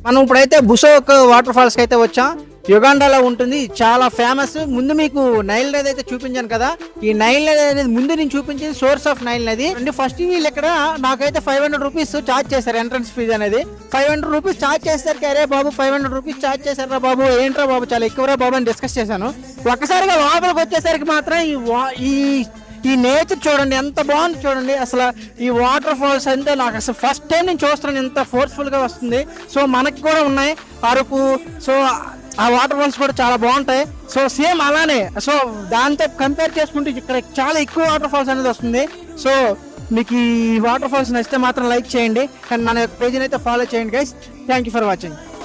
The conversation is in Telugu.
మనం ఇప్పుడైతే బుసోక్ వాటర్ ఫాల్స్ కి అయితే వచ్చాం. యుగాండాలో ఉంటుంది, చాలా ఫేమస్. ముందు మీకు నైల్ నది అయితే చూపించాను కదా, ఈ నైల్ నది అనేది ముందు నేను చూపించింది సోర్స్ ఆఫ్ నైల్ నది అండి. ఫస్ట్ వీళ్ళు ఇక్కడ నాకైతే 500 రూపీస్ ఛార్జ్ చేశారు, ఎంట్రన్స్ ఫీజు అనేది 500 రూపీస్ ఛార్జ్ చేస్తారు. అరే బాబు 500 రూపీస్ ఛార్జ్ చేశారా బాబు, ఏంట్రా బాబు చాలా ఎక్కువరా బాబు అని డిస్కస్ చేశాను. ఒక్కసారిగా లోపలికి వచ్చేసరికి మాత్రం ఈ నేచర్ చూడండి ఎంత బాగుంది చూడండి. అసలు ఈ వాటర్ ఫాల్స్ అంటే నాకు అసలు ఫస్ట్ టైం నేను చూస్తున్నాను, ఎంత ఫోర్స్ఫుల్ గా వస్తుంది. సో మనకి కూడా ఉన్నాయి అరకు, సో ఆ వాటర్ ఫాల్స్ కూడా చాలా బాగుంటాయి. సో సేమ్ అలానే, సో దాంతో కంపేర్ చేసుకుంటే ఇక్కడ చాలా ఎక్కువ వాటర్ ఫాల్స్ అనేది వస్తుంది. సో మీకు ఈ వాటర్ ఫాల్స్ నచ్చితే మాత్రం లైక్ చేయండి అండ్ మన పేజీని అయితే ఫాలో చేయండి guys. Thank you for watching.